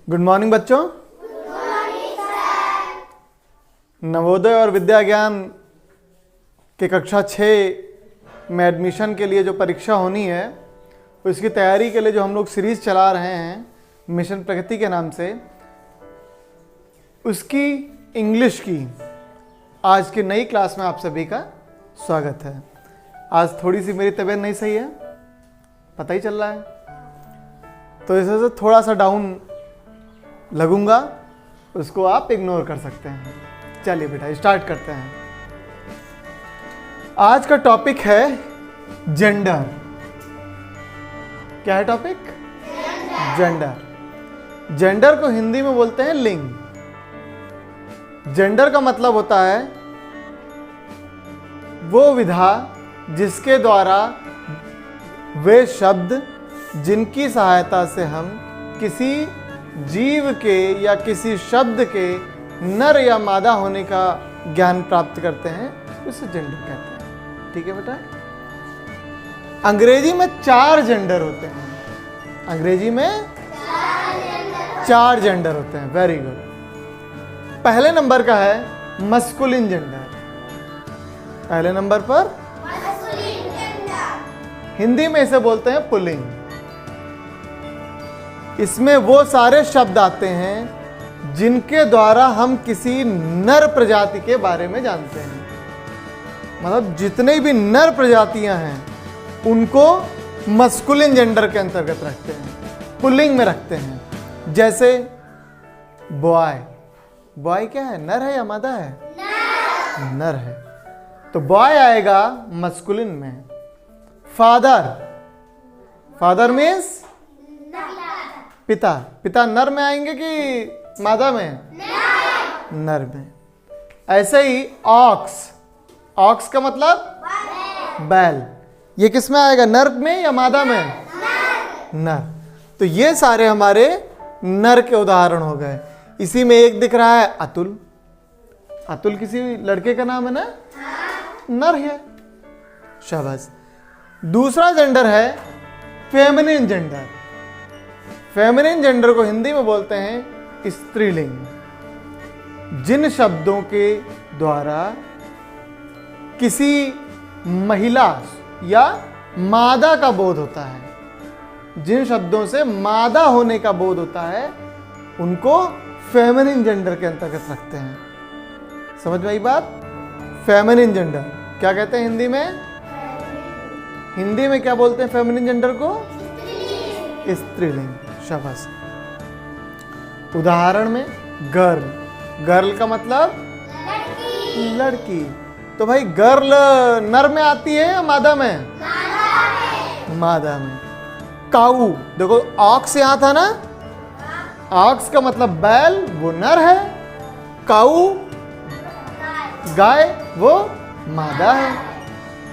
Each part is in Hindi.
गुड मॉर्निंग बच्चों। नवोदय और विद्या ज्ञान के कक्षा 6 में एडमिशन के लिए जो परीक्षा होनी है उसकी तैयारी के लिए जो हम लोग सीरीज चला रहे हैं मिशन प्रगति के नाम से, उसकी इंग्लिश की आज की नई क्लास में आप सभी का स्वागत है। आज थोड़ी सी मेरी तबीयत नहीं सही है, पता ही चल रहा है, तो इस वजह से थोड़ा सा डाउन लगूंगा, उसको आप इग्नोर कर सकते हैं। चलिए बेटा स्टार्ट करते हैं। आज का टॉपिक है जेंडर। क्या है टॉपिक? जेंडर। जेंडर को हिंदी में बोलते हैं लिंग। जेंडर का मतलब होता है वो विधा जिसके द्वारा वे शब्द जिनकी सहायता से हम किसी जीव के या किसी शब्द के नर या मादा होने का ज्ञान प्राप्त करते हैं, उसे जेंडर कहते हैं। ठीक है बेटा। अंग्रेजी में 4 जेंडर होते हैं। अंग्रेजी में 4 जेंडर होते हैं। Very good. पहले नंबर का है मस्कुलिन जेंडर। पहले नंबर पर हिंदी में इसे बोलते हैं पुल्लिंग। इसमें वो सारे शब्द आते हैं जिनके द्वारा हम किसी नर प्रजाति के बारे में जानते हैं। मतलब जितने भी नर प्रजातियां हैं उनको मस्कुलिन जेंडर के अंतर्गत रखते हैं, पुल्लिंग में रखते हैं। जैसे बॉय। बॉय क्या है, नर है या मादा है? नर है, तो बॉय आएगा मस्कुलिन में। फादर। फादर मीन्स पिता। पिता नर में आएंगे कि मादा में? नर में। ऐसे ही ऑक्स। ऑक्स का मतलब बैल। ये किस में आएगा, नर में या मादा में? नर। तो ये सारे हमारे नर के उदाहरण हो गए। इसी में एक दिख रहा है अतुल। अतुल किसी लड़के का नाम है ना? नर है। शाबाश। दूसरा जेंडर है फेमिनिन जेंडर। फेमिनिन जेंडर को हिंदी में बोलते हैं स्त्रीलिंग। जिन शब्दों के द्वारा किसी महिला या मादा का बोध होता है, जिन शब्दों से मादा होने का बोध होता है, उनको फेमिनिन जेंडर के अंतर्गत रखते हैं। समझ में आई बात? फेमिनिन जेंडर क्या कहते हैं हिंदी में? हिंदी में क्या बोलते हैं फेमिनिन जेंडर को? स्त्रीलिंग। शाबाश। उदाहरण में गर्ल। गर्ल का मतलब लड़की। तो भाई गर्ल नर में आती है या मादा में? मादा में। काऊ। देखो ऑक्स यहां था ना, ऑक्स का मतलब बैल, वो नर है। काऊ गाय, वो मादा है।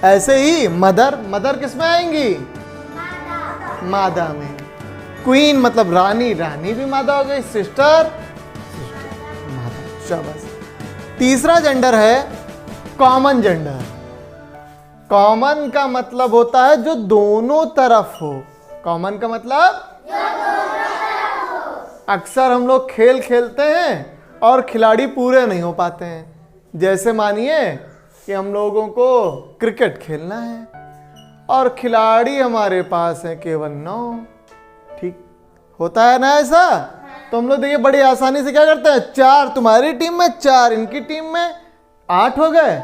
ऐसे ही मदर। मदर किस में आएंगी? मादा में। क्वीन मतलब रानी। रानी भी मादा हो गई। सिस्टर मादा। शाबाश। तीसरा जेंडर है कॉमन जेंडर। कॉमन का मतलब होता है जो दोनों तरफ हो। कॉमन का मतलब अक्सर हम लोग खेल खेलते हैं और खिलाड़ी पूरे नहीं हो पाते हैं। जैसे मानिए कि हम लोगों को क्रिकेट खेलना है और खिलाड़ी हमारे पास है केवल 9। ठीक होता है ना ऐसा? तो हम लोग देखिए बड़ी आसानी से क्या करते हैं, 4 तुम्हारी टीम में, 4 इनकी टीम में, 8 हो गए,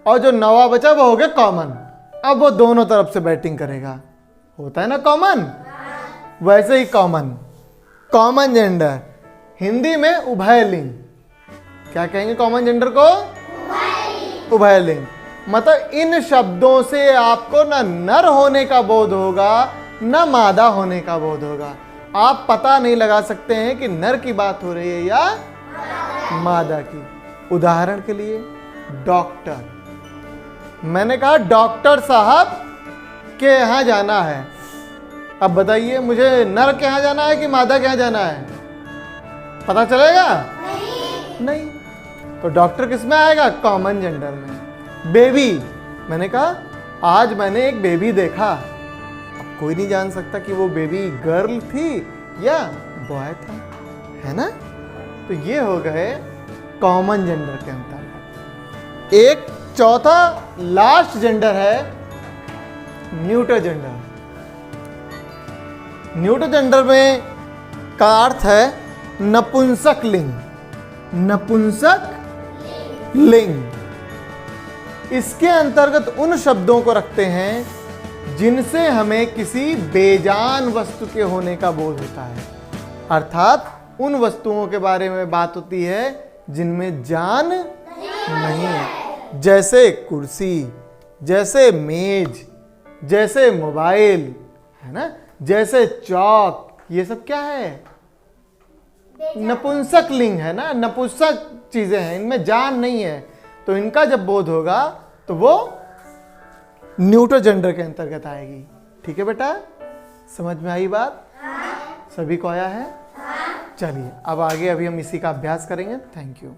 और जो 9वां बचा वो हो गया कॉमन। अब वो दोनों तरफ से बैटिंग करेगा। होता है ना कॉमन? वैसे ही कॉमन। कॉमन जेंडर हिंदी में उभयलिंग। क्या कहेंगे कॉमन जेंडर को? उभयलिंग। मतलब इन शब्दों से आपको न नर होने का बोध होगा न मादा होने का बोध होगा। आप पता नहीं लगा सकते हैं कि नर की बात हो रही है या मादा की। उदाहरण के लिए डॉक्टर। मैंने कहा डॉक्टर साहब के यहाँ जाना है। अब बताइए मुझे नर के यहाँ जाना है कि मादा के यहाँ जाना है? पता चलेगा? नहीं। तो डॉक्टर किस में आएगा? कॉमन जेंडर में। बेबी। मैंने कहा आज मैंने एक बेबी देखा। अब कोई नहीं जान सकता कि वो बेबी गर्ल थी या बॉय था, है ना। तो ये हो गए कॉमन जेंडर के अंतर्गत। एक चौथा लास्ट जेंडर है न्यूट्रल जेंडर। न्यूट्रल जेंडर में का अर्थ है नपुंसक लिंग। नपुंसक लिंग इसके अंतर्गत उन शब्दों को रखते हैं जिनसे हमें किसी बेजान वस्तु के होने का बोध होता है, अर्थात उन वस्तुओं के बारे में बात होती है जिनमें जान नहीं है, जैसे कुर्सी, जैसे मेज, जैसे मोबाइल, है ना, जैसे चौक। ये सब क्या है? नपुंसक लिंग है ना, नपुंसक चीजें हैं, इनमें जान नहीं है। तो इनका जब बोध होगा तो वो न्यूट्रल जेंडर के अंतर्गत आएगी। ठीक है बेटा, समझ में आई बात? सभी को आया है? चलिए अब आगे अभी हम इसी का अभ्यास करेंगे। Thank you.